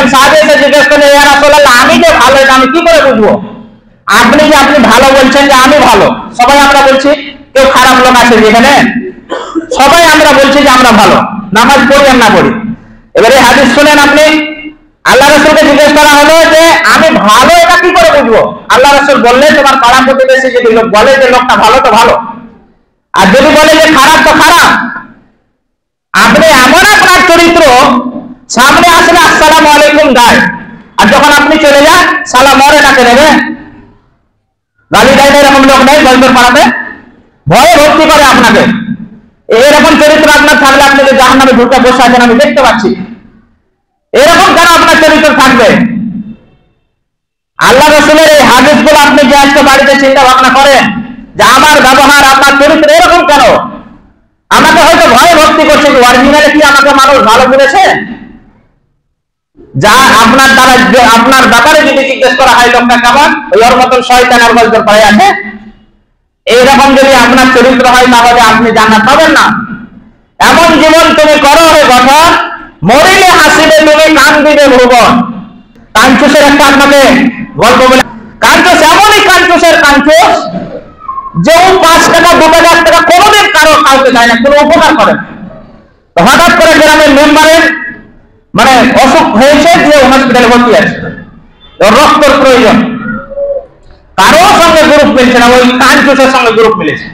একজন সাহাবী এসে জিজ্ঞেস করলেন, ইয়া রাসূলুল্লাহ, আমি যে ভালো এটা আমি কি করে বুঝবো? আপনি যে আপনি ভালো বলছেন যে আমি ভালো, সবাই আমরা বলছি, কেউ খারাপ লোক আছে যেখানে? সবাই আমরা বলছি যে আমরা ভালো, নামাজ পড়ি আর না পড়ি। এবারে হাদিস শুনেন আপনি, আল্লাহ রাসূলকে জিজ্ঞেস করা হলো যে আমি ভালো এটা কি করে বুঝবো? আল্লাহ রাসূল বললেন, তোমার পাড়া প্রতিবেশী যদি লোক বলে যে লোকটা ভালো তো ভালো, আর যদি বলে যে খারাপ তো খারাপ। আপনি এমন আপনার চরিত্র, সামনে আসলে আসসালামু আলাইকুম গায়, আর যখন আপনি চলে যান সালাম মরে নাকে নেবে, গালি দেয়, এরকম লোক নেই গল্পের পাড়াতে? ভয়ে ভর্তি করে আপনাকে। এরকম চরিত্র আপনার থাকলে আপনি যে জাহান্নামে ঢুকে বসে আছেন আমি দেখতে পাচ্ছি। এরকম কেন আপনার চরিত্র থাকবে? আল্লাহ রাসূলের এই হাদিসগুলো আপনি যে আজকে বাড়িতে চিন্তা ভাবনা করেন যে আমার ব্যবহার আপনার চরিত্র এরকম কেন, আমাকে হয়তো ভয়ে ভর্তি করছে, অরিজিনালি কি আমাকে মানুষ ভালো বলেছে? যা আপনার দ্বারা আপনার ব্যাপারে যদি জিজ্ঞেস করা হয় লোকটা কেমন, ওর মতন শয়তানের গল্পের পায়ে আছে, এইরকম যদি আপনার চরিত্র হয় তাহলে আপনি জান্নাত পাবেন না। এমন জীবন তুমি করো হে গঠন, মরিলে হাসিবে তুমি কান্দিবে ভুবন। কাঞ্চুসের একটা আপনাকে গল্প বলে, কাঞ্চুস এমনই কাঞ্চুসের কাঞ্চুস যে 5 টাকা 2000 টাকা কোনোদিন কাউকে দেয় না, কোনো উপকার করে না। হঠাৎ করে গ্রামের মেম্বারের মানে অসুখ হয়েছে, যে হসপিটালে ভর্তি আছে, রক্তের প্রয়োজন, কারোর সঙ্গে গ্রুপ মিলছে না, ওই কাঞ্চুসের সঙ্গে গ্রুপ মিলেছে।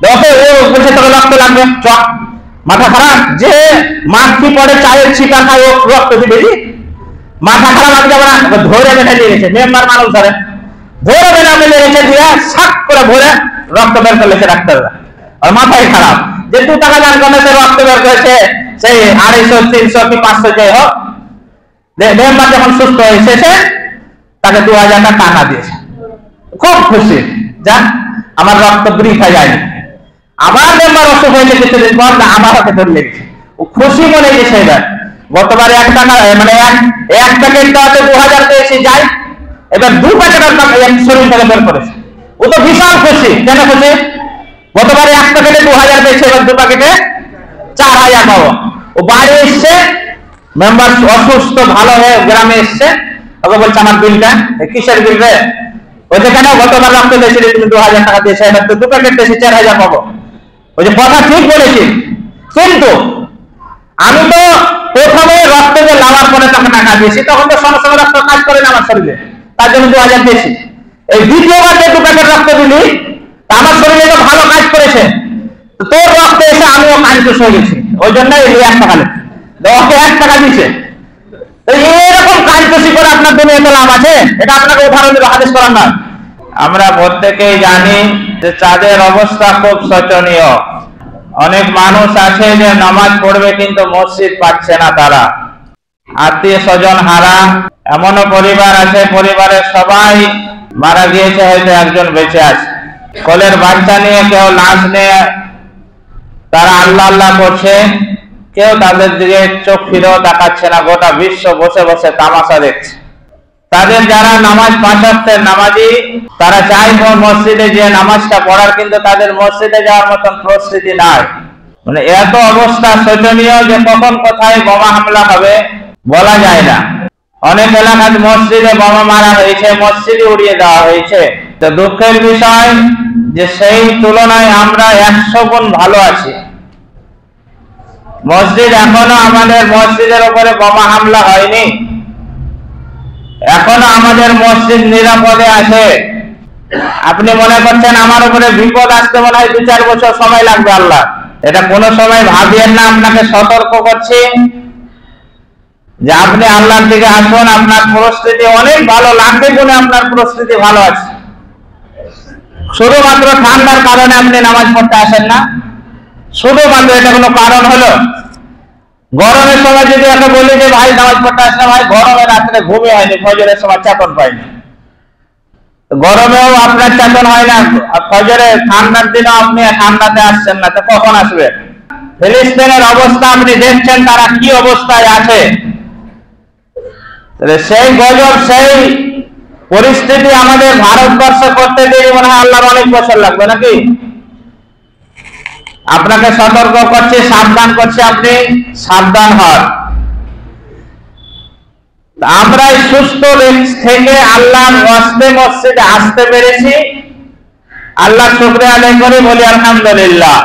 দেখো ও বলছে তোকে রক্ত লাগবে, চক মাথা খারাপ, যে মাটি পড়ে চায়ের ছিটা খায় ও রক্ত দিবে, মাথা খারাপ আমি যাবো না, ধরে বেঁধে নিয়ে গেছে মেম্বার মানুষ, ধরে বেঁধে মেলে রেখে দিয়ে সাক করে ভরে রক্ত বের করলেছে ডাক্তাররা। আর মাথায় খারাপ যে 2 টাকা দান করলে সে রক্ত বের করেছে, সেই 250 300 কি 500 যাই হোক, মেম্বার যখন সুস্থ হয়েছে সে তাকে 2000 টাকা দিয়েছে, খুব খুশি, যান আমার রক্ত বৃথা যায়নি। আবার মেম্বার অসুখ হয়েছে কিছুদিন পর, না আমার হাতে ধরে লেগেছে, ও খুশি মনে গেছে। এবার গতবার 1 টাকা মানে এক প্যাকেট দেওয়াতে 2000 পেয়েছি যাই, এবার 2 প্যাকেটের শরীর থেকে বের করেছে, ও তো বিশাল খুশি। কেন খুশি? গতবার 1 প্যাকেটে 2000 পেয়েছে, এবার 2 প্যাকেটে 4000 পাবো। ও বাড়ি এসছে, মেম্বার অসুস্থ ভালো হয়ে গ্রামে এসছে, ওকে বলছে আমার বিলটা, কিসের বিল রে? ওই যে কেন গতবার রক্ত দিয়েছিলে তুমি 2000 টাকা দিয়েছে, এবার তো 2 প্যাকেট দিয়েছি 4000 পাবো। ওই যে কথা ঠিক বলেছি, কিন্তু আমি তো প্রথমে রক্ত যে লাগার পরে তখন টাকা দিয়েছি, তখন তো সঙ্গে সঙ্গে রক্ত কাজ করে না আমার শরীরে, তার জন্য 2000 দিয়েছি। এই দ্বিতীয়বার যে 2 প্যাকেট রক্ত দিলি, আমার শরীরে তো ভালো কাজ করেছে, তোর রক্ত এসে আমিও কাঞ্চুস হয়ে গেছি, ওই জন্য 1 টাকা ওকে 1 টাকা দিয়েছে। এরকম কাঞ্চুসি করে আপনার দুনিয়াতে লাভ আছে? এটা আপনাকে উদাহরণ দিল, হাদিস করার না। আমরা প্রত্যেকেই জানি যে চাঁদের অবস্থা খুব শোচনীয়। অনেক মানুষ আছে যে নামাজ পড়বে কিন্তু মসজিদ পাচ্ছে না, তারা আত্মীয় স্বজন হারা। এমনও পরিবার আছে, পরিবারের সবাই মারা গিয়েছে, হয়তো একজন বেঁচে আছে, কোলের বাচ্চা নিয়ে কেউ লাশ নিয়ে তারা আল্লাহ আল্লাহ করছে, কেউ তাদের দিকে চোখ ফিরেও তাকাচ্ছে না, গোটা বিশ্ব বসে বসে তামাশা দেখছে। তাদের যারা নামাজ 5 ওয়াক্তের নামাজি, তারা চায় মসজিদে যে নামাজটা পড়ার, কিন্তু তাদের মসজিদে যাওয়ার মতন পরিস্থিতি নাই। মানে এত অবস্থা শোচনীয় যে কখন কোথায় বোমা হামলা হবে বলা যায় না। অনেক এলাকায় মসজিদে বোমা মারা হয়েছে, মসজিদে উড়িয়ে দেওয়া হয়েছে। তো দুঃখের বিষয় যে সেই তুলনায় আমরা 100 গুণ ভালো আছি। মসজিদ এখনো আমাদের মসজিদের উপরে বোমা হামলা হয়নি, এখনো আমাদের মসজিদ নিরাপদে আছে। আপনি মনে করছেন আমার উপরে বিপদ আসতে মনে হয় 2-4 বছর সময় লাগবে, আল্লাহ এটা কোনো সময় ভাবিয়েন না। আপনাকে সতর্ক করছি যে আপনি আল্লাহর দিকে আসুন, আপনার পরিস্থিতি অনেক ভালো লাগবে, গুণে আপনার পরিস্থিতি ভালো আছে। শুধুমাত্র ঠান্ডার কারণে আপনি নামাজ পড়তে আসেন না, শুধুমাত্র এটা কোনো কারণ হলো? গরমের সময় যদি একে বলি যে ভাই নামাজ পড়তে আসলে, ভাই গরমে রাত্রে ঘুমে হয়নি, ফজরের সময় চেতন পাইনি, গরমেও আপনার চেতন হয় না, ফজরে ঠান্ডার দিনেও আপনি ঠান্ডাতে আসছেন না, তো কখন আসবে? ফিলিস্তিনের অবস্থা আপনি দেখছেন তারা কি অবস্থায় আছে। সেই গজব, সেই পরিস্থিতি আমাদের ভারতবর্ষ করতে দেরি মনে হয় আল্লাহর অনেক বছর লাগবে নাকি? আপনাকে সতর্ক করছে, সাবধান করছে, আপনি সাবধান হন। আমরা সুস্থ থেকে আল্লাহর ওয়াস্তে মসজিদে আসতে পেরেছি, আল্লাহ শুকরিয়া আদায় করে বলি আলহামদুলিল্লাহ।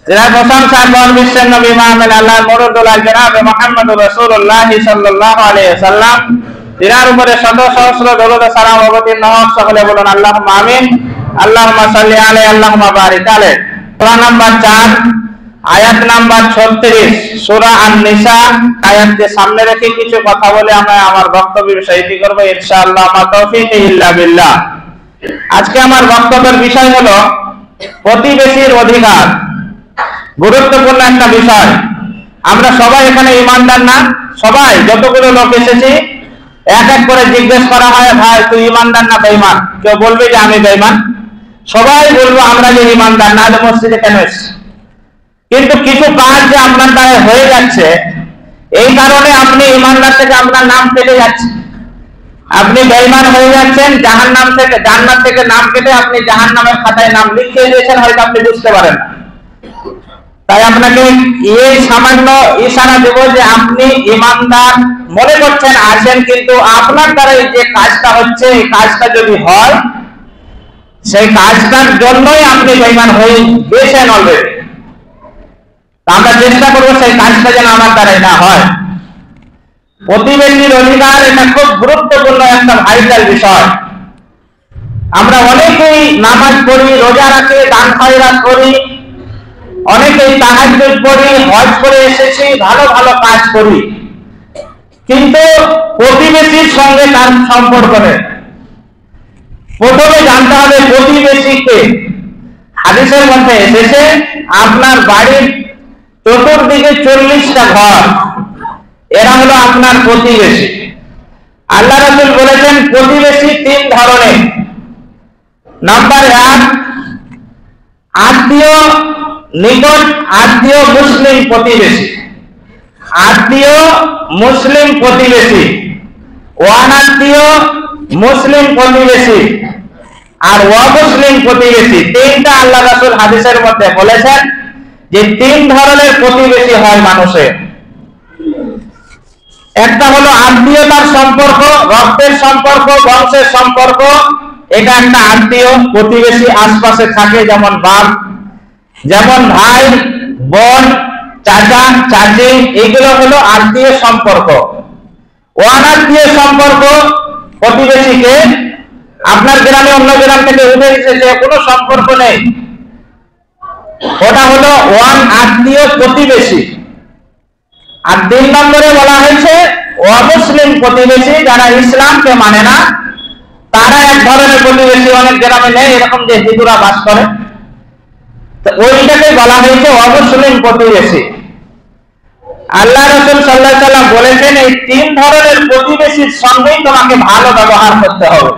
যারা প্রশংসা করেন বিশ্বের নবী মুহাম্মদ আল্লাহর মরদুল্লাহ জনাবে মুহাম্মদুর রাসূলুল্লাহ সাল্লাল্লাহু আলাইহি ওয়াসাল্লাম, তিনার উপরে শত সহস্র দরুদ ও সালাম অবতীর্ণ হোক, সকলে বলুন আল্লাহুম্মা আমিন। আল্লাহুম্মা সাল্লি আলাইহি আল্লাহুম্মা বারিক আলাইহি। সূরা নাম্বার 4 আয়াত নাম্বার 36 সূরা আন-নিসা আয়াতকে সামনে রেখে কিছু কথা বলে আমি আমার বক্তব্যের বিষয়টি করব ইনশাআল্লাহ। মা তাওফীক ইল্লা বিল্লাহ। আজকে আমার বক্তব্যের বিষয় হলো প্রতিবেশীর অধিকার। গুরুত্বপূর্ণ একটা বিষয়। আমরা সবাই এখানে ঈমানদার না? সবাই যতগুলো লোক এসেছি এক এক করে জিজ্ঞেস করা হয়, ভাই তুই ঈমানদার না বেঈমান? কেউ বলবে যে আমি বেঈমান? সবাই বলবো আমরা যে ঈমানদার, না হলে মসজিদে কেন এসেছি? কিন্তু কিছু কাজ যে আপনার দ্বারা হয়ে যাচ্ছে, এই কারণে আপনি ঈমানদার থেকে আপনার নাম কেটে যাচ্ছে। আপনি বেঈমান হয়ে যাচ্ছেন, জাহান্নাম থেকে জান্নাত থেকে নাম কেটে আপনি জাহান্নামের খাতায় নাম লিখিয়ে দিয়েছেন, হয়তো আপনি বুঝতে পারেন না। তাই আপনাকে এই সামান্য ইশারা দেব যে আপনি ঈমানদার মনে করছেন আছেন, কিন্তু আপনার দ্বারা এই যে কাজটা হচ্ছে, এই কাজটা যদি হয়, সেই কাজটার জন্যই আপনি বেঈমান হয়ে গেছেন অলরেডি। আমরা চেষ্টা করবো সেই কাজটা যেন আমার দ্বারাই না হয়। প্রতিবেশীর অধিকার এটা খুব গুরুত্বপূর্ণ একটা ভাইটাল বিষয়। আমরা অনেকেই নামাজ পড়ি, রোজা রাখি, দান খয়রাত করি, অনেকেই তাহাজ্জুদ পড়ি, হজ করে এসেছি, ভালো ভালো কাজ করি, কিন্তু প্রতিবেশীর সঙ্গে তার সম্পর্ক নেই। প্রথমে জানতে হবে প্রতিবেশীকে। হাদিসের মধ্যে এসেছে আপনার বাড়ির চতুর্দিকে 40টা ঘর, এরা হলো আপনার প্রতিবেশী। আল্লাহ রাসূল বলেছেন প্রতিবেশী 3 ধরনের। নাম্বার 1 আত্মীয়, নিকট আত্মীয় মুসলিম প্রতিবেশী। আত্মীয় মুসলিম প্রতিবেশী, অনাত্মীয় মুসলিম প্রতিবেশী আর অমুসলিম প্রতিবেশী। 3টা আল্লাহ রাসূল হাদিসের মধ্যে বলেছেন যে 3 ধরনের প্রতিবেশী হয় মানুষের। একটা হলো আত্মীয়তার সম্পর্ক, রক্তের সম্পর্ক, বংশের সম্পর্ক, এটা একটা আত্মীয় প্রতিবেশী আশপাশে থাকে, যেমন বাপ, যেমন ভাই, বোন, চাচা, চাচি, এগুলো হলো আত্মীয় সম্পর্ক। অনাত্মীয় সম্পর্ক প্রতিবেশীকে আপনার গ্রামে অন্য গ্রাম থেকে উঠে এসেছে, কোনো সম্পর্ক নেই, ওটা হলো অনাত্মীয় প্রতিবেশী। আর 3 নম্বরে বলা হয়েছে অমুসলিম প্রতিবেশী, যারা ইসলামকে মানে না, তারা এক ধরনের প্রতিবেশী অনেক গ্রামে নেই, এরকম যে হিন্দুরা বাস করে, ওইটাকে বলা হয়েছে অমুসলিম প্রতিবেশী। আল্লাহ রাসূল সাল্লাল্লাহু আলাইহি ওয়াসাল্লাম বলেছেন এই 3 ধরনের প্রতিবেশীর সঙ্গেই তোমাকে ভালো ব্যবহার করতে হবে।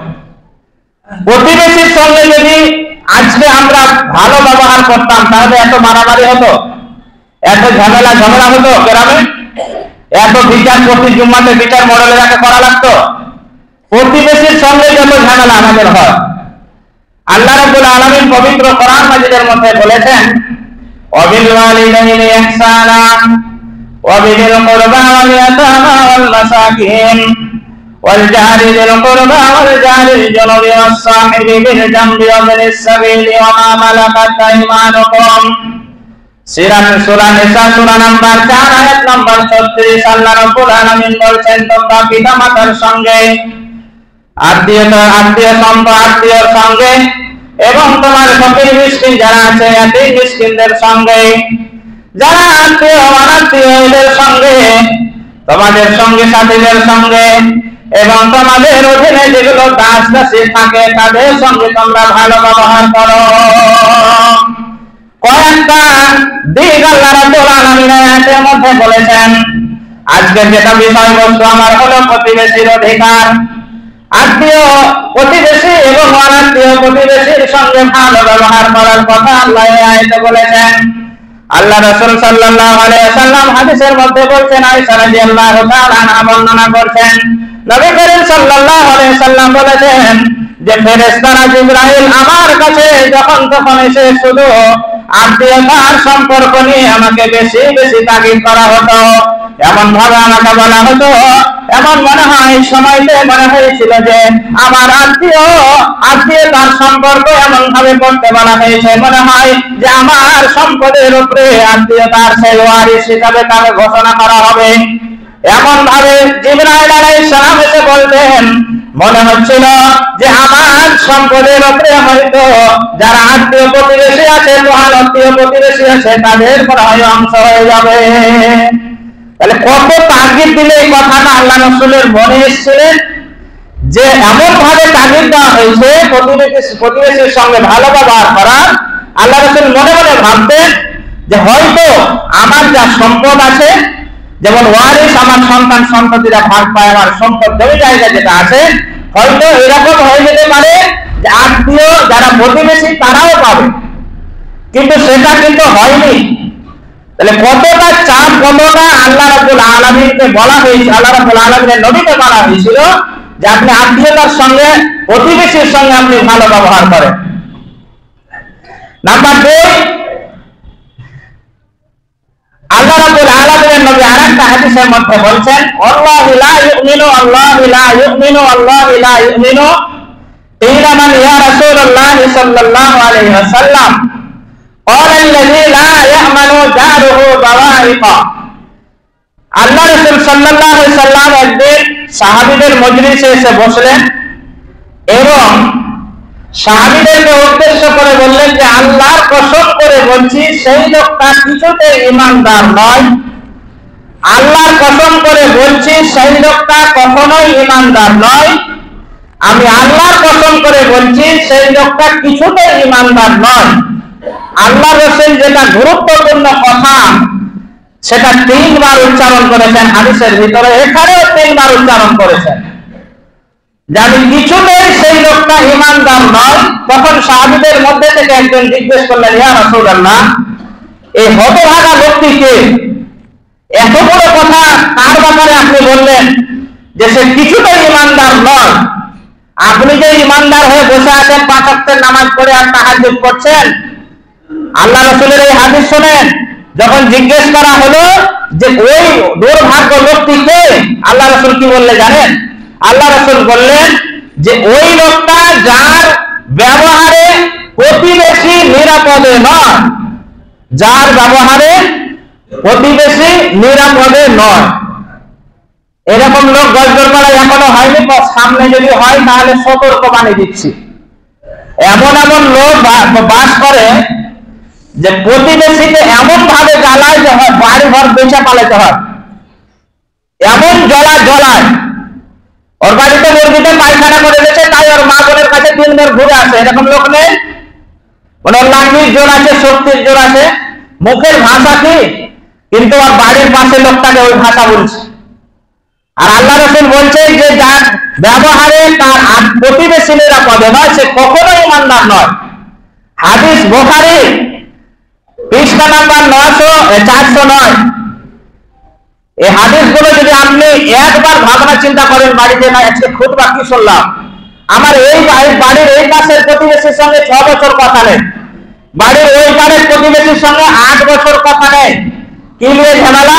প্রতিবেশীর সঙ্গে যদি আজকে আমরা ভালো ব্যবহার করতাম, তাহলে এত মারামারি হতো, এত ঝগড়া হতো গ্রামে, এত বিচার প্রতি জুম্মাতে বিচার মডেলের একটা করা লাগতো। প্রতিবেশীর সঙ্গে যত ঝামেলা আমাদের হয়, আল্লাহ রাব্বুল আলামিন পবিত্র কোরআন মাজিদের মধ্যে বলেছেন ওয়াবিল ওয়ালিদাইনি ইহসানা ওয়া বিল কুরবা ওয়াল ইয়াতামা ওয়াল মাসাকিন ওয়াল জারি যিল কুরবা ওয়াল জারিল জুনুবি ওয়াস সাহিবি বিল জামবি ওয়া বিনিস সাবিলি ওয়া মা মালাকাত আইমানুকুম। সূরা নিসা সূরা নাম্বার 4 আয়াত নাম্বার 36 আল্লাহ রাব্বুল আলামিন বলেছেন তোমরা পিতামাতার সঙ্গে আত্মীয়র সঙ্গে এবং তোমার ফকির মিসকিন যারা আছে এতিম মিসকিনদের সঙ্গে, যারা আত্মীয় অনাত্মীয় এদের সঙ্গে, তোমাদের সঙ্গে সাথীদের সঙ্গে এবং তোমাদের অধীনে যেগুলো দাস দাসী থাকে তাদের সঙ্গে তোমরা ভালো ব্যবহার করো। কয়েকটা দিক আল্লাহ রাব্বুল আলামিন আয়াতের মধ্যে বলেছেন। আজকে যেটা বিষয়বস্তু আমার হলো প্রতিবেশীর অধিকার। আত্মীয় প্রতিবেশী এবং অনাত্মীয় প্রতিবেশীর সঙ্গে ভালো ব্যবহার করার কথা আল্লাহ এই আয়াতে বলেছেন। আল্লাহ রাসূল সাল্লাল্লাহু আলাইহি ওয়াসাল্লাম হাদিসের মধ্যে বলছেন, আয়েশা রাদিয়াল্লাহু তাআলা আনহা বর্ণনা করছেন, নবী করিম সাল্লাল্লাহু আলাইহি ওয়াসাল্লাম বলেছেন যে ফেরেশতারা জিবরাইল আমার কাছে যখন তখন এসে শুধু আত্মীয়তার সম্পর্ক নিয়ে আমাকে বেশি বেশি তাগিদ করা হতো, এমন ভাবে আমাকে বলা হতো, এমন মনে হয় সময়তে মনে হয়েছিল যে আমার আত্মীয়তার সম্পর্ক এমন ভাবে করতে বলা হয়েছে, মনে হয় যে আমার সম্পদের উপরে আত্মীয়তার সেই ওয়ারিস হিসাবে তাকে ঘোষণা করা হবে। এমন ভাবে জিবরাইল আলাইহিস সালাম এসে বলতেন, মনে হচ্ছিল যে আমার সম্পদের উপরে হয়তো যারা আত্মীয় প্রতিবেশী আছে, মহান আত্মীয় প্রতিবেশী আছে, তাদের মনে হয় অংশ হয়ে যাবে। তাহলে কত তাগিদ দিলে এই কথাটা আল্লাহ রাসূলের মনে এসেছিলেন, যে এমন ভাবে তাগিদ দেওয়া হয়েছে প্রতিবেশীর সঙ্গে ভালো ব্যবহার করা। আল্লাহ রাসূল মনে মনে ভাবতেন যে হয়তো আমার যা সম্পদ আছে, যেমন ওয়ারিস আমার সন্তান সন্ততিরা ভাগ পায় আমার সম্পদ জমি জায়গা যেটা আছে, হয়তো এরকম হয়ে যেতে পারে যে আত্মীয় যারা প্রতিবেশী তারাও পাবে, কিন্তু সেটা কিন্তু হয়নি। তাহলে কতটা চাপ, কতটা আল্লাহ রাব্বুল আলামিনকে বলা হয়েছে, আল্লাহ রাব্বুল আলামিনের নবীকে বলা হয়েছিল যে আপনি আত্মীয়তার সঙ্গে প্রতিবেশীর সঙ্গে আপনি ভালো ব্যবহার করেন। নাম্বার 2, আল্লাহ রাব্বুল আলামিনের নবী আরেকটা হাদিসের মধ্যে বলছেন, আল্লাহু লা ইউমিনু আল্লাহু লা ইউমিনু আল্লাহু লা ইউমিনু ইল্লা মান ইয়া রাসূলুল্লাহ সাল্লাল্লাহু আলাইহি ওয়াসাল্লাম قال الذي لا يأمن جاره بوائقا। আল্লাহ রাসূল সাল্লাল্লাহু আলাইহি সাল্লাম একদিন সাহাবীদের মজলিসে এসে বসলেন এবং সাহাবীদেরকে উদ্দেশ্য করে বললেন যে আল্লাহর কসম করে বলছি সেই লোকটা কিছুতে ঈমানদার নয়, আল্লাহর কসম করে বলছি সেই লোকটা কখনোই ঈমানদার নয়, আমি আল্লাহর কসম করে বলছি সেই লোকটা কিছুতে ঈমানদার নয়। আল্লাহ রাসূল যেটা গুরুত্বপূর্ণ কথা সেটা 3 বার উচ্চারণ করেছেন হাদিসের ভিতরে, এখানেও 3 বার উচ্চারণ করেছেন যে আমি কিছুতেই সেই লোকটা ঈমানদার নয়। তখন সাহাবীদের মধ্যে থেকে একজন জিজ্ঞেস করলেন, ইয়া রাসূলুল্লাহ, এই হতভাগা লোকটি কে? এত বড় কথা কার ব্যাপারে আপনি বললেন যে সে কিছুতেই ঈমানদার নয়? আপনি যে ঈমানদার হয়ে বসে আছেন, 5 ওয়াক্তের নামাজ পড়ে আর তাহাজ্জুদ করছেন, আল্লাহ রাসূলের এই হাদিস শুনেন যখন জিজ্ঞেস করা হলো যে ওই দুর্ভাগ্য লোকটি কে, আল্লাহ রাসূল কি বললে জানেন? আল্লাহ রাসূল বললেন যে ওই লোকটা যার ব্যবহারে প্রতিবেশী নিরাপদে নয়, যার ব্যবহারে প্রতিবেশী নিরাপদে নয়। এরকম লোক গজদরপাড়ায় এখনো হয়নি, সামনে যদি হয় তাহলে সতর্ক বাণী দিচ্ছি। এমন এমন লোক বাস করে যে প্রতিবেশীকে এমন ভাবে জ্বালায় যে বাড়ি ঘর বেচা পালাতে হয়, এমন জ্বলায় ওর বাড়িতে মুরগিতে পায়খানা করে দিয়েছে, তাই ওর মা বোনের কাছে 3 বার ঘুরে আসে। এরকম লোক নেই? মানে ওর লাঙ্গির জোর আছে, শক্তির জোর আছে, মুখের ভাষা কি, কিন্তু ওর বাড়ির পাশে লোকটাকে ওই ভাষা বলছে। আর আল্লাহ রাসূল বলছেন যে যার ব্যবহারে তার প্রতিবেশী নিরাপদে নয় সে কখনোই ঈমানদার নয়। হাদিস বুখারী পৃষ্ঠা নাম্বার 409। এই হাদিসগুলো যদি আপনি একবার ভাবনা চিন্তা করেন বাড়িতে, না আজকে খুতবা কি শুনলাম, আমার এই বাড়ির এই পাশের প্রতিবেশীর সঙ্গে 6 বছর কথা নেই, বাড়ির ওই পাশের প্রতিবেশীর সঙ্গে 8 বছর কথা নেই, কি নিয়ে ঝামেলা?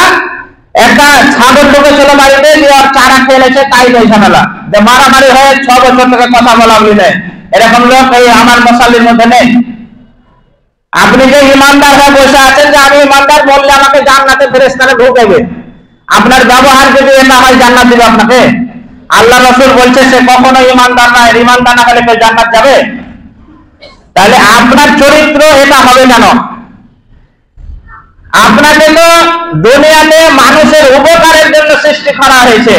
একটা ছাগল ঢুকেছিল বাড়িতে, যে আর চারা খেলেছে তাই নেই ঝামেলা, যে মারামারি হয়ে 6 বছর থেকে কথা বলা বলি নেই। এরকম লোক এই আমার মশালির মধ্যে নেই। আপনি যে ঈমানদার হয়ে বসে আছেন যে আমি ঈমানদার বললে আমাকে জান্নাতে ফেরেশতারা ঢুকাবে, আপনার ব্যবহার যদি এটা হয় জান্নাত দিবে আপনাকে? আল্লাহ রাসূল বলছে সে কখনো ঈমানদার নয়। ঈমানদার না হলে কেউ জান্নাত যাবে? তাহলে আপনার চরিত্র এটা হবে কেন? আপনাকে তো দুনিয়াতে মানুষের উপকারের জন্য সৃষ্টি করা হয়েছে।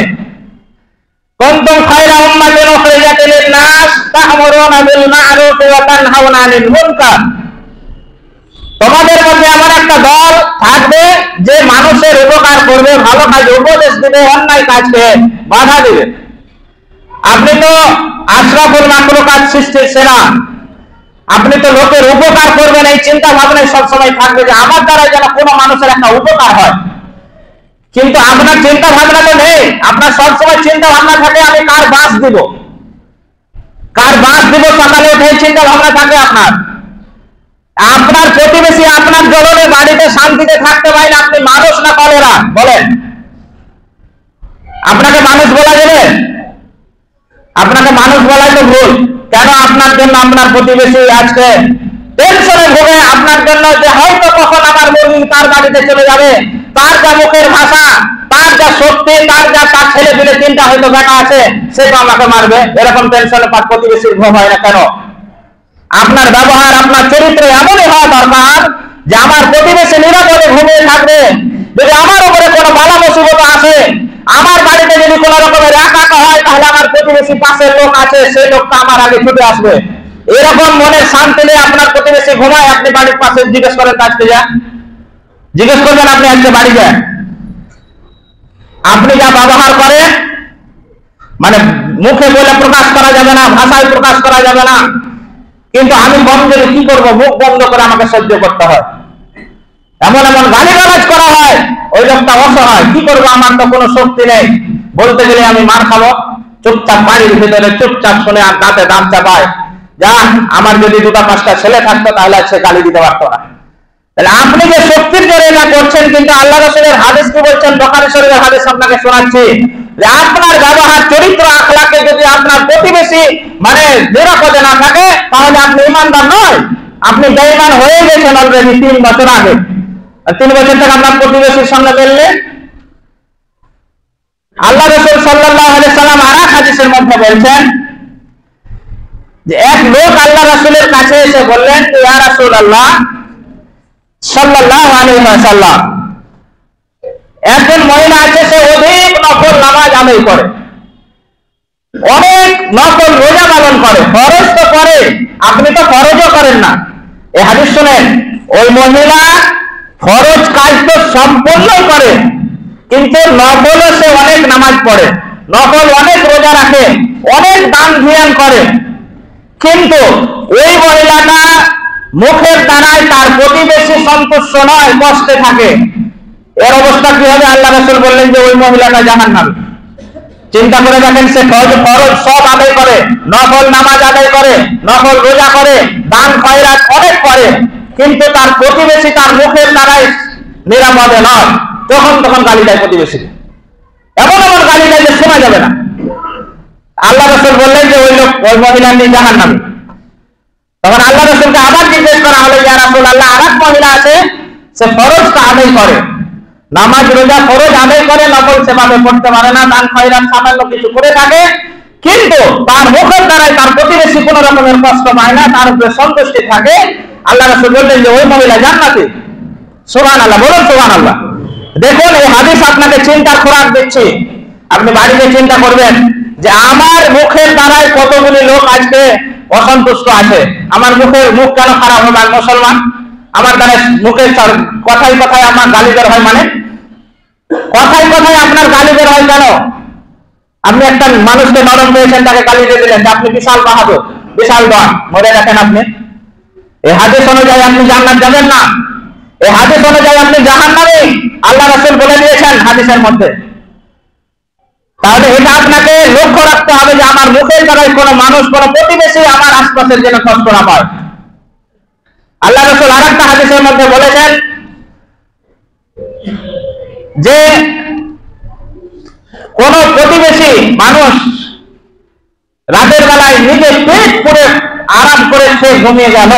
কুনতুম খায়রা উম্মাতিন উখরিজাত লিন-নাস তা'মুরুনা বিল মা'রুফি ওয়া তানহাউনা আনিল মুনকার। তোমাদের মধ্যে এমন একটা দল থাকবে যে মানুষের উপকার করবে, ভালো কাজে উপদেশ দিবে, অন্যায় কাজকে বাধা দিবে। আপনি তো আশরাফুল মাখলুকাত সৃষ্টির সেরা, আপনি তো লোকের উপকার করবেন, এই চিন্তা ভাবনায় সবসময় থাকবে যে আমার দ্বারা যেন কোনো মানুষের একটা উপকার হয়। কিন্তু আপনার চিন্তা ভাবনা তো নেই, আপনার সবসময় চিন্তা ভাবনা থাকে আমি কার বাস দিব, সকালে উঠে চিন্তা ভাবনা থাকে আপনার। আপনার প্রতিবেশী আপনার জ্বলনে বাড়িতে শান্তিতে থাকতে পারে না, আপনি মানুষ না কলেরা? বলেন, আপনাকে মানুষ বলা যাবে? আপনাকে মানুষ বলাই তো ভুল। কেন আপনার জন্য আপনার প্রতিবেশী আজকে টেনশনে ভোগে আপনার জন্য, যে হয়তো কখন আমার মুরগি তার বাড়িতে চলে যাবে, তার যা মুখের ভাষা, তার যা শক্তি, তার ছেলে পেলে তিনটা হয়তো বেটা আছে, সে তো আমাকে মারবে, এরকম টেনশনে প্রতিবেশীর ঘুম হয় না কেন? আপনার ব্যবহার, আপনার চরিত্র এমনই হওয়া দরকার যে আমার প্রতিবেশী নিরাপদে ঘুমিয়ে থাকবে। যদি আমার উপরে কোনো বালা মুসিবত আসে, আমার বাড়িতে যদি কোন রকমের একা হয়, তাহলে আমার প্রতিবেশী পাশের লোক আছে, সেই লোকটা আমার আগে ছুটে আসবে। এরকম মনের শান্তি নিয়ে আপনার প্রতিবেশী ঘুমায়, আপনি বাড়ির পাশে জিজ্ঞেস করেন আজকে যা জিজ্ঞেস করবেন, আপনি আজকে বাড়ি যান, আপনি যা ব্যবহার করেন, মানে মুখে বলে প্রকাশ করা যাবে না, ভাষায় প্রকাশ করা যাবে না, কিন্তু আমি বন্ধ কি করব, মুখ বন্ধ করে আমাকে সহ্য করতে হয়। এমন এমন গালিগালাজ করা হয়, ওই লোকটা অসহায়, কি করবো, আমার তো কোনো শক্তি নেই, বলতে গেলে আমি মার খাবো, চুপচাপ বাড়ির ভিতরে চুপচাপ শুনে আর দাঁতে দাঁত চাপায়, যা আমার যদি দুটা পাঁচটা ছেলে থাকতো তাহলে সে গালি দিতে পারতো না। তাহলে আপনি যে শক্তির জোরে এটা করছেন, কিন্তু আল্লাহ রাসূলের হাদিস কি বলছেন, বুখারী শরীফের হাদিস আপনাকে শোনাচ্ছি, যে আপনার ব্যবহার, চরিত্র, আখলাকে যদি আপনার প্রতিবেশী মানে নিরাপদে না থাকে, তাহলে আপনি ঈমানদার নয়, আপনি বেঈমান হয়ে গেছেন অলরেডি 3 বছর আগে। 3 বছর থেকে আপনার প্রতিবেশীর সঙ্গে মিললে, আল্লাহ রাসূল সাল্লাল্লাহু আলাইহি সাল্লাম আর এক হাদিসের মধ্যে বলছেন যে এক লোক আল্লাহ রাসূলের কাছে এসে বললেন, ইয়া রাসূলুল্লাহ সাল্লাল্লাহু আলাইহি ওয়াসাল্লাম, একজন মহিলা আছে, সে অধিক নফল নামাজ আদায় করে, অনেক নফল রোজা পালন করে, ফরজ তো করে, আপনি তো ফরজও করেন না। এই হাদিস শুনেন, ওই মহিলা ফরজ কাজ তো সম্পূর্ণই করে, কিন্তু নফলও সে অনেক নামাজ পড়ে, নফল অনেক রোজা রাখে, অনেক দান ধ্যান করে, কিন্তু ওই মহিলাটা মুখের দ্বারায় তার প্রতিবেশী সন্তুষ্ট নয়, কষ্টে থাকে। এর অবস্থা কি হবে? আল্লাহ রাসূল বললেন যে ওই মহিলাটা জাহান্নামী। চিন্তা করে দেখেন, সে ফরজ সব আদায় করে, নফল নামাজ আদায় করে, নফল রোজা করে, দান খয়রাত অনেক করে, কিন্তু তার প্রতিবেশী তার মুখের দ্বারায় নিরাপদে নয়, তখন গালি দেয় প্রতিবেশী, এমন এমন গালি দেয় যে শোনা যাবে না। আল্লাহ রাসূল বললেন যে ওই মহিলা নিয়ে জাহান্নামী। তখন আল্লাহ রাসূলকে আবার জিজ্ঞেস করা হলো, ইয়া রাসূলুল্লাহ, আরেক মহিলা আছে, সে ফরজটা আদায় করে, নামাজ রোজা ফরজ আদায় করে, নফল সেভাবে পড়তে পারে না, দান খয়রাত সামান্য কিছু করে থাকে, কিন্তু তার মুখের দ্বারাই তার প্রতিবেশী কোন রকমের কষ্ট পায় না, তার উপরে সন্তুষ্টি থাকে। আল্লাহ রাসূল বললেন যে ওই মহিলা জান্নাতি। সুবহানাল্লাহ, বলুন সুবহানাল্লাহ। দেখুন, এই হাদিস আপনাকে চিন্তার খোরাক দিচ্ছে। আপনি বাড়িতে চিন্তা করবেন যে আমার মুখের দ্বারাই কতগুলি লোক আজকে অসন্তুষ্ট আছে, আমার মুখ কেন খারাপ হবে? আমি মুসলমান, আমার দ্বারা মুখের কথায় কথায় আমার গালি বের হয়, মানে কথায় কথায় আপনার গালি বের হয় কেন? আপনি একটা মানুষকে নরম পেয়েছেন, তাকে গালি দিয়ে দিলেন যে আপনি বিশাল বাহাদুর, বিশাল ডন, মরে গেছেন আপনি। এই হাদিস অনুযায়ী আপনি জান্নাত যাবেন না, এই হাদিস অনুযায়ী আপনি জাহান্নামী, আল্লাহ রাসূল বলে দিয়েছেন হাদিসের মধ্যে। তাহলে এটা আপনাকে লক্ষ্য রাখতে হবে যে আমার মুখের দ্বারাই কোনো মানুষ, কোনো প্রতিবেশী আমার আশপাশের যেন কষ্ট না পায়। আল্লাহ রাসূল আরেকটা হাদিসের মধ্যে বলেছেন যে কোন প্রতিবেশী মানুষ রাতের বেলায় নিজে পেট পুরে আরাম করে সে ঘুমিয়ে গেল,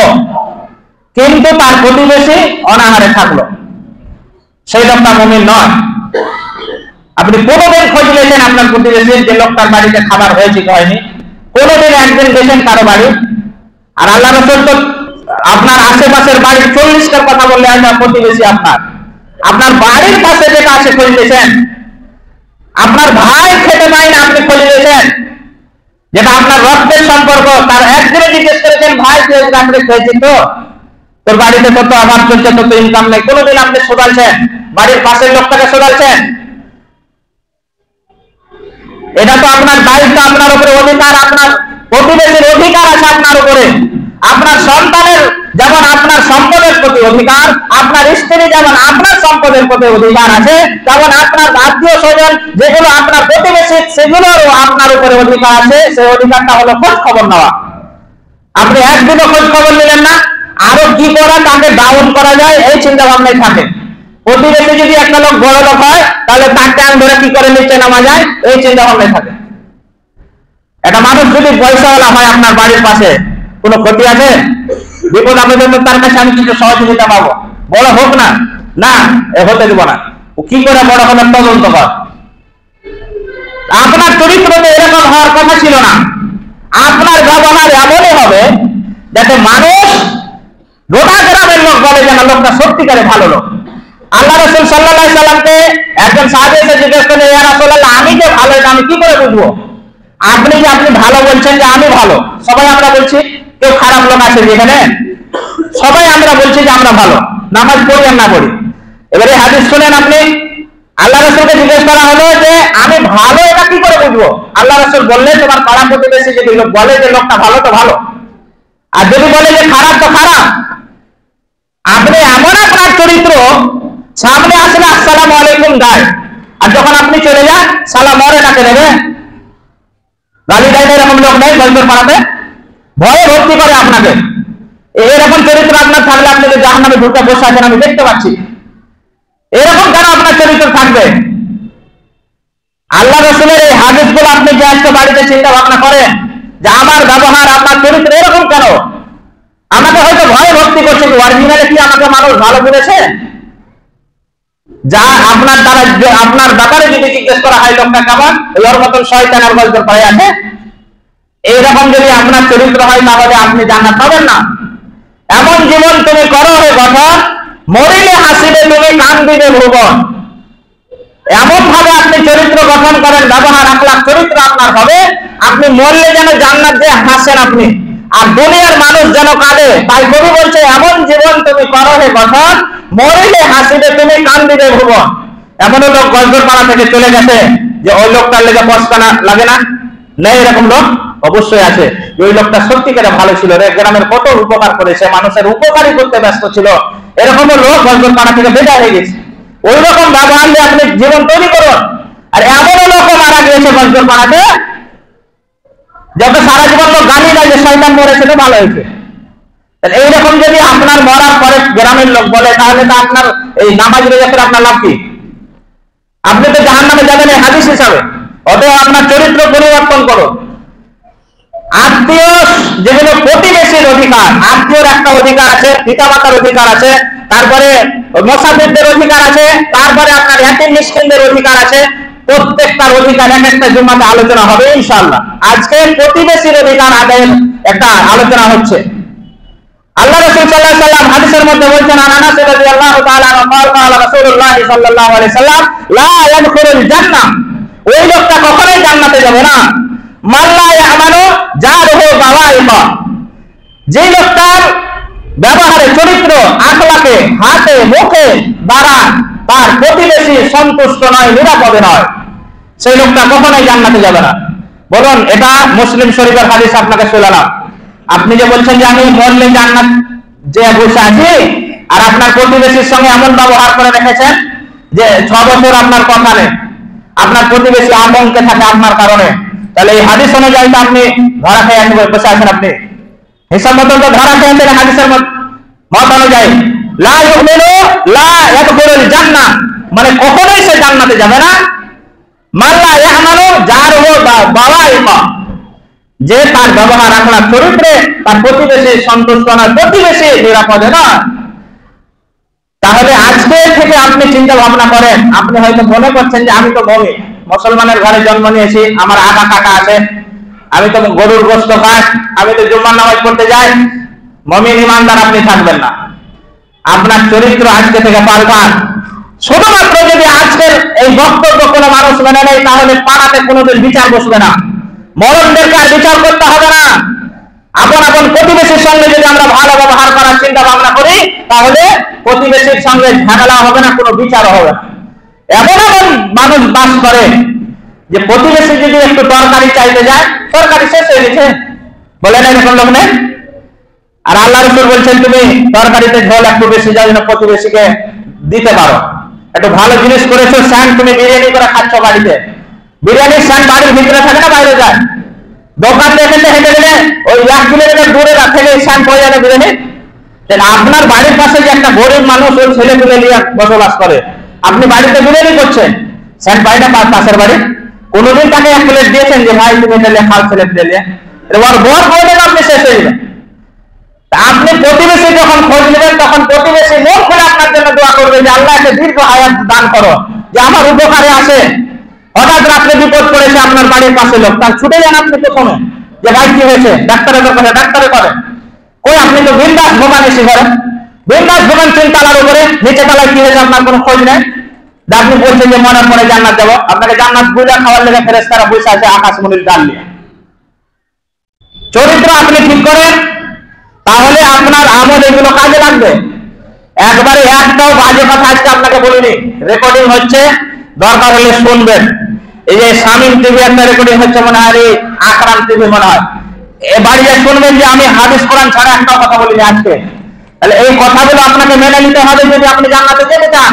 কিন্তু তার প্রতিবেশী অনাহারে থাকলো, সেই লোকটা মুমিন নয়। আপনি কোনোদিন খোঁজ নিয়েছেন আপনার প্রতিবেশীর যে লোকটার বাড়িতে খাবার হয়েছে কি হয়নি? কোনোদিন একদিন গেছেন কারো বাড়ি? আর আল্লাহ রাসূল তো আপনার আশেপাশের বাড়ির 40টার কথা বললে আপনার প্রতিবেশী আপনার বাড়ির পাশে যেটা আছে খোঁজ নিয়েছেন? আপনার ভাই খেতে পায় না, আপনি খোঁজ নিয়েছেন? যেটা আপনার রক্তের সম্পর্ক, তার একদিনে জিজ্ঞেস করেছেন, ভাই তুই রাত্রে খেয়েছি তো? তোর বাড়িতে কত আবার চলছে, তো ইনকাম নেই, কোনোদিন আপনি শোধালছেন? বাড়ির পাশের লোকটাকে শোধালছেন? এটা তো আপনার দায়িত্ব, আপনার উপরে অধিকার, আপনার প্রতিবেশীর অধিকার আছে আপনার উপরে। আপনার সন্তানের যেমন আপনার সম্পদের প্রতি অধিকার, আপনার স্ত্রী যেমন আপনার সম্পদের প্রতি অধিকার আছে, তেমন আপনার আত্মীয় স্বজন যেগুলো আপনার প্রতিবেশী, সেগুলোরও আপনার উপরে অধিকার আছে। সেই অধিকারটা হলো খোঁজ খবর নেওয়া। আপনি একদিনও খোঁজ খবর নিলেন না, আরো কি করা, তাকে ডাউন করা যায় এই চিন্তা ভাবনায় থাকে। প্রতিবেশী যদি একটা লোক বড় লোক হয় তাহলে তার টান ধরে কি করে নিচে নামা যায়, এই চিন্তা ভাবনায় থাকে। একটা মানুষ যদি পয়সাওয়ালা হয় আপনার বাড়ির পাশে, কোনো ক্ষতি আছে? বিপদ আপদে তার কাছে আমি কিছু সহযোগিতা পাবো, বড় হোক না, না হতে দিব না। ও কি করে বড় হলে তদন্ত কর। আপনার চরিত্র তো এরকম হওয়ার কথা ছিল না। আপনার ব্যবহার এমনই হবে যাতে মানুষ, গোটা গ্রামের লোক বলে যেন লোকটা সত্যিকারে ভালো লোক। আল্লাহ রাসূল সাল্লাল্লাহু আলাইহি সাল্লামকে একজন সাহাবী এসে জিজ্ঞেস করলেন, ইয়া রাসূলুল্লাহ, আমি যে ভালো এটা আমি কি করে বুঝবো? আপনি যে আপনি ভালো বলছেন যে আমি ভালো, সবাই আমরা বলছি, কেউ খারাপ লোক আছে যেখানে? সবাই আমরা বলছি যে আমরা ভালো, নামাজ পড়ি আর না পড়ি। এবারে হাদিস শুনেন আপনি, আল্লাহ রাসূলকে জিজ্ঞেস করা হলো যে আমি ভালো এটা কি করে বুঝবো? আল্লাহ রাসূল বললেন, তোমার পাড়া প্রতিবেশী যদি লোক বলে যে লোকটা ভালো তো ভালো, আর যদি বলে যে খারাপ তো খারাপ। আপনি এমন আপনার চরিত্র, সামনে আসলে আসসালামু আলাইকুম গায়, আর যখন আপনি চলে যান সালাম মরে কাকে দেবে? গালি দেয় না এরকম লোক নেই গল্পের পাড়াতে? ভয়ে ভর্তি করে আপনাকে। এরকম চরিত্র আপনার থাকলে আপনি যে জাহান্নামে ঢুকে বসে আছেন আমি দেখতে পাচ্ছি। এরকম কেন আপনার চরিত্র থাকবে? আল্লাহ রাসূলের এই হাদিসগুলো আপনি যে আজকে বাড়িতে চিন্তা ভাবনা করেন যে আমার ব্যবহার আপনার চরিত্র এরকম কেন, আমাকে হয়তো ভয় ভক্তি করছে, অরিজিনালি কি আমাকে মানুষ ভালো বলেছে? যা আপনার দ্বারা আপনার ব্যাপারে যদি জিজ্ঞেস করা হয় লোকটা কেমন, ওর মতন শয়তানের গল্পের পরে আছে। এইরকম যদি আপনার চরিত্র হয় তাহলে আপনি জান্নাত পাবেন না। এমন জীবন তুমি করো হে গঠন, মরিলে হাসিবে তুমি কান্দিবে ভুবন। এমন ভাবে আপনি চরিত্র গঠন করেন, ব্যবহার আখলাক চরিত্র আপনার হবে, আপনি মরলে যেন জান্নাত দিয়ে হাসেন আপনি, আর দুনিয়ার মানুষ যেন কাঁদে। তাই কবি বলছে, এমন জীবন তুমি করো হে গঠন, মরিলে হাসিবে তুমি কান্দিবে ভুবন। এমন লোক গল্পের পাড়া থেকে চলে গেছে যে ওই লোকটার লেগে পস্কানা লাগে না? নেই এরকম লোক? অবশ্যই আছে। ওই লোকটা সত্যিকারে ভালো ছিল রে, গ্রামের কত উপকার করেছে, মানুষের উপকারী করতে ব্যস্ত ছিল, এরকম লোক গল্পের পাড়া থেকে বেজা হয়ে গেছে। ওই রকম ব্যবহার নিয়ে আপনি জীবন তৈরি করুন। আর এমন লোক মারা গিয়েছে গল্পের পাড়াতে, যত সারা জীবন লোক গালি দেয় যে শয়তান মরেছে তো ভালো হয়েছে। এইরকম যদি আপনার মরার পরে গ্রামের লোক বলে, তাহলে তো আপনার এই নামাজ রোজার আপনার লাভ কি? আপনি তো জাহান্নামে যাবেন এই হাদিস হিসাবে। অতএব আপনার চরিত্র পরিবর্তন করুন। আত্মীয়, যেগুলো প্রতিবেশীর অধিকার, আত্মীয়র একটা অধিকার আছে, পিতামাতার অধিকার আছে, তারপরে মুসাফিরদের অধিকার আছে, তারপরে আপনার এতিম মিসকিনদের অধিকার আছে। প্রত্যেকটার অধিকার এক একটা জুম্মাতে আলোচনা হবে ইনশাআল্লাহ। আজকে প্রতিবেশীর অধিকার আদায়ের একটা আলোচনা হচ্ছে। আল্লাহ রাসূল সাল্লাল্লাহু আলাইহি ওয়াসাল্লাম হাদিসের মধ্যে বলেছেন, আনাস রাদিয়াল্লাহু তাআলা আনহু قال রাসূলুল্লাহ সাল্লাল্লাহু আলাইহি ওয়াসাল্লাম, লা ইয়াদখুলুল জান্নাহ, ওই লোকটা কখনোই জান্নাতে যাবে না, মাল্লা ইয়ামানু জারহু বাওয়াইকা, যে লোকটার ব্যবহারে চরিত্র আখলাকে হাতে মুখে দ্বারা তার প্রতিবেশী সন্তুষ্ট নয়, নিরাপদে নয়, সেই লোকটা কখনোই জান্নাতে যাবে না। বলুন, এটা মুসলিম শরীফের হাদিস আপনাকে শোনালাম। আপনি যে বলছেন যে আমি মরলে জান্নাত যে বসে আছি, আর আপনার প্রতিবেশীর সঙ্গে এমন ব্যবহার করে রেখেছেন যে 6 বছর আপনার কথা নেই, আপনার প্রতিবেশী আতঙ্কে থাকে আপনার কারণে, তাহলে এই হাদিস অনুযায়ী তো আপনি ধরা খেয়ে বসে আছেন। আপনি হিসাব মতন তো ধরা খেয়েছেন হাদিসের মত অনুযায়ী। লা ইউমিনু লা ইয়াদখুলুল জান্নাহ, মানে কখনোই সে জান্নাতে যাবে না। মাল্লা ইয়ামানু জারহু বাওয়াইকা, যে তার ব্যবহার আখলাক চরিত্রে তার প্রতিবেশী সন্তুষ্ট নয়, প্রতিবেশী নিরাপদে নয়। তাহলে আজকে থেকে আপনি চিন্তা ভাবনা করেন। আপনি হয়তো মনে করছেন যে আমি তো মমিন, মুসলমানের ঘরে জন্ম নিয়েছি, আমার আকা কাকা আছে, আমি তো গরুর গোশত খাই, আমি তো জুম্মার নামাজ পড়তে যাই, মমিন ইমানদার আপনি থাকবেন না। আপনার চরিত্র আজকে থেকে পাল্টান। শুধুমাত্র যদি আজকের এই বক্তব্য কোনো মানুষ মেনে নেয়, তাহলে পাড়াতে কোনোদিন বিচার বসবে না, মরণদেরকে আর বিচার করতে হবে না। আপন আপন প্রতিবেশীর সঙ্গে যদি আমরা ভালো ব্যবহার করার চিন্তা ভাবনা করি, তাহলে প্রতিবেশীর সঙ্গে ঝামেলা হবে না, কোনো বিচার হবে না। এমন এমন মানুষ বাস করে যে প্রতিবেশী যদি একটু তরকারি চাইতে যায়, তরকারি শেষ হয়ে গেছে, বলে না এরকম লোক নেই? আর আল্লাহ রাসূল বলছেন, তুমি তরকারিতে ঝোল একটু বেশি যাও যেন প্রতিবেশীকে দিতে পারো। একটু ভালো জিনিস করেছো, স্যান্ড তুমি বিরিয়ানি করে খাচ্ছ বাড়িতে, বিরিয়ানির স্যান্ড বাড়ির ভিতরে থাকে না বাইরে যায়? দোকান দেখে হেঁটে গেলে ওই 1 কিলোমিটার দূরে থেকে স্যান্ড পড়ে যাবে বিরিয়ানি, আপনার বাড়ির পাশে যে একটা গরিব মানুষ ওই ছেলে তুলে নিয়ে বসবাস করে, আপনি বাড়িতে বিরিয়ানি করছেন, স্যার বাড়িটা পাশের বাড়ি, কোনোদিন তাকে এক প্লেট দিয়েছেন যে ভাই তুমি এটা খাও ছেলে দিলে? ওর বর খাওয়াবেন, আপনি শেষ হয়ে যাবেন। আপনি প্রতিবেশী যখন খোঁজ নেবেন তখন প্রতিবেশী মন খুলে আপনার জন্য দোয়া করবে যে আল্লাহ একে দীর্ঘ হায়াত দান করো, যে আমার উপকারে আসে। হঠাৎ রাত্রে বিপদ পড়েছে আপনার বাড়ির পাশে লোক, তার ছুটে যান আপনি প্রথমে যে ভাই কি হয়েছে, ডাক্তারের দোকানে, ডাক্তারে করে কই, আপনি তো বিন্দাস ভোগান এসে ঘরে, বিন্দাস ভোগান 3 তলার উপরে, নিচে তলায় কি হয়েছে আপনার কোনো খোঁজ নেই। আপনি বলছেন যে মরার পরে জান্নাত যাবো, আপনাকে জান্নাত বুঝা খাওয়ার লেগে ফেরেশতারা বসে আছে আকাশমণির ডাল নিয়ে। চরিত্র আপনি ঠিক করেন, তাহলে আপনার আমল এগুলো কাজে লাগবে। একবারে একটাও বাজে কথা আজকে আপনাকে বলিনি, রেকর্ডিং হচ্ছে, দরকার হলে শুনবেন। এই যে শামীম টিভি একটা রেকর্ডিং হচ্ছে, মনে হয় আকরাম টিভি মনে হয়, এ বাড়িতে শুনবেন যে আমি হাদিস কোরআন ছাড়া একটাও কথা বলিনি আজকে। তাহলে এই কথাগুলো আপনাকে মেনে নিতে হবে যদি আপনি জান্নাতে যেতে চান।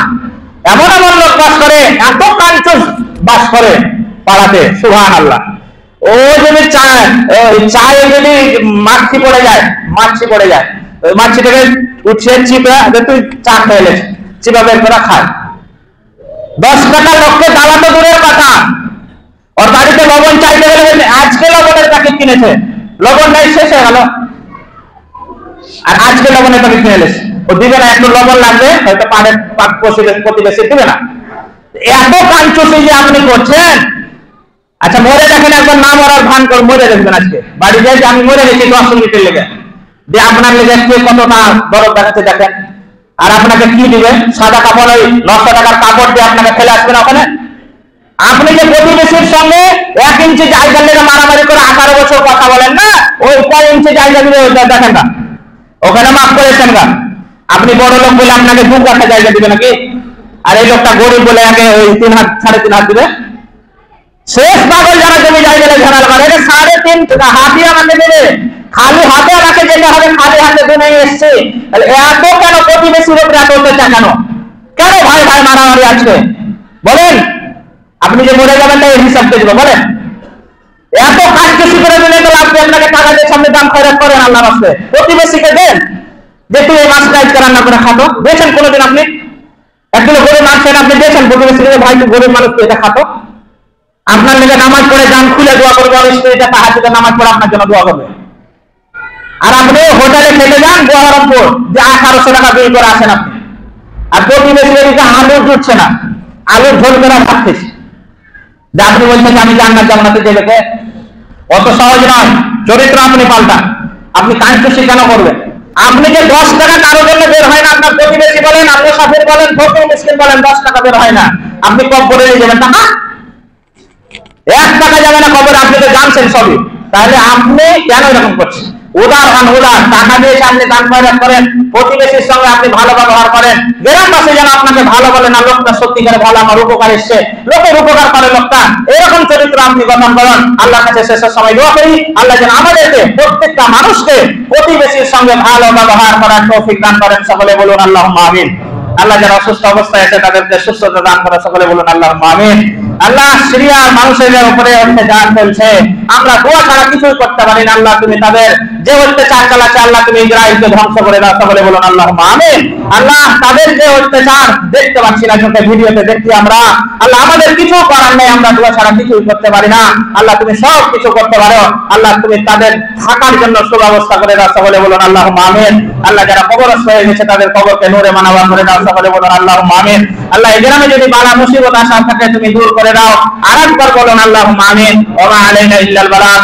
এমন এমন লোক বাস করে, এত কাঞ্চুস বাস করে পাড়াতে, সুবহানাল্লাহ। ও যদি চায়ে যদি মাছি পড়ে যায়, ওই মাছিটাকে উঠছে চিপে, তুই চা খেয়ে চিপা বের করে খায়। 10 টাকা লোককে দালা তো দূরের কথা, ওর বাড়িতে লবণ চাইতে গেলে আজকে লবণের প্যাকেট কিনেছে, লবণ নাই, শেষ হয়ে গেল, আর আজকে লবণের প্যাকেট কিনে এলেছে, ও দিবে না, একটু লবণ লাগবে, হয়তো প্রতিবেশী দিবে না। এত কাঞ্চুসি যে আপনি করছেন। আচ্ছা মরে দেখেন, একবার না মরার ভান করে মরে দেখবেন, আজকে বাড়ি যাই যে আমি মরে গেছি 10 মিনিটের লেগে, যে আপনার লেগে কতটা দরদ দেখাচ্ছে দেখেন। আর আপনাকে কি দিবে? সাদা কাপড়, ওই 900 টাকার কাপড় দিয়ে আপনাকে ফেলে আসবেন ওখানে। আপনি যে প্রতিবেশীর সঙ্গে 1 ইঞ্চি জায়গা লেগে মারামারি করে 18 বছর কথা বলেন না, ওই কয় ইঞ্চি জায়গা দিবে দেখেন না, ওখানে মাফ করেছেন না। আপনি বড় লোক বলে আপনাকে 2 কাঠা জায়গা দিবে নাকি? আর এই লোকটা গরিব বলে আগে ওই 3 হাত 3.5 হাত দিবে। শেষ পাগল যারা জমি জায়গায় ঝাড়াল করে, 3.5 হাতই আমাকে দেবে, খালি হাতে আমাকে যেতে হবে, খালি হাতে দুনিয়া এসছে। তাহলে এত কেন প্রতিবেশীর উপরে এত অত্যাচার কেন? কেন ভাই ভাই মারামারি আছে বলেন? আপনি যে মরে যাবেন তাই হিসাব দেবো বলেন? এত কাজ কিছু করে দিলে তো আপনি আপনাকে টাকা দিয়ে সামনে দাম খরচ করেন আল্লাহর রাস্তায়, প্রতিবেশীকে দেন যে তুই এই মাছ কাজ রান্না করে খাতো, দিয়েছেন কোনোদিন? আপনি একদিন গরিব মানছেন, আপনি দিয়েছেন প্রতিবেশীকে, ভাই তুই গরিব মানুষ তুই এটা খাতো? আপনার লেগে নামাজ পড়ে গান খুলে দোয়া করবে, আর স্ত্রীটা তাহাজ্জুদের নামাজ পড়ে আপনার জন্য দোয়া করবে। আর আপনি হোটেলে খেতে যান বহরমপুর, যে 1800 টাকা বিল করে আসেন আপনি, আর প্রতিবেশীর দিকে আলু জুটছে না, আলুর ঝোল করে ভাত খেয়েছে, যে আপনি বলছেন যে আমি জান্নাতে যেতে। অত সহজ নয়, চরিত্র আপনি পাল্টান। আপনি কাঞ্চুসি কেন করবেন? আপনি যে 10 টাকা কারোর জন্য বের হয় না, আপনার প্রতিবেশী বলেন, আপনি সাফির বলেন, ফকির মিসকিন বলেন, 10 টাকা বের হয় না, আপনি কবরে নিয়ে যাবেন টাকা, 1 টাকা যাবে না কবরে, আপনি তো জানছেন সবই। তাহলে আপনি কেন এরকম করছেন? উদার হন, উদার, টাকা দিয়ে আপনি দান খয়রাত করেন, প্রতিবেশীর সঙ্গে আপনি ভালো ব্যবহার করেন, গ্রামবাসী যেন আপনাকে ভালো বলে না, লোকটা সত্যিকারে ভালো, আমার উপকার এসছে, লোকের উপকার করে লোকটা, এরকম চরিত্র আপনি গঠন করেন। আল্লাহর কাছে শেষের সময় দোয়া করি, আল্লাহ যেন আমাদেরকে, প্রত্যেকটা মানুষকে প্রতিবেশীর সঙ্গে ভালো ব্যবহার করার তৌফিক দান করেন। সকলে বলুন আল্লাহুম্মা আমিন। আল্লাহ যারা অসুস্থ অবস্থায় আছে তাদেরকে সুস্থতা দান করে, সকলে বলুন আল্লাহুম্মা আমিন। আল্লাহ সিরিয়ার মানুষের উপরে অত্যাচার চলছে, আমরা দোয়া ছাড়া কিছুই করতে পারি না। আল্লাহ তুমি তাদের যে অত্যাচার চালাচ্ছে, আল্লাহ তুমি ইসরায়েলকে ধ্বংস করে দাও, সকলে বলুন আল্লাহুম্মা আমিন। আল্লাহ তাদের যে অত্যাচার দেখতে পাচ্ছি না, চোখে ভিডিওতে দেখছি আমরা, আল্লাহ আমাদের কিছু করার নেই, আমরা দোয়া ছাড়া কিছুই করতে পারি না। আল্লাহ তুমি সব কিছু করতে পারো, আল্লাহ তুমি তাদের থাকার জন্য সুব্যবস্থা করে দাও, সকলে বলুন আল্লাহুম্মা আমিন। আল্লাহ যারা কবরস্থ হয়ে গেছে তাদের কবরকে নূরে মানবা করে দাও, সকলে বলুন আল্লাহুম্মা আমিন। আল্লাহ এই গ্রামে যদি বালা মুসিবত আসা থাকে তুমি দূর করে দাও, আরেকবার বলুন আল্লাহুম্মা আমিন। ওয়া মা আলাইনা ইল্লাল বালাগ।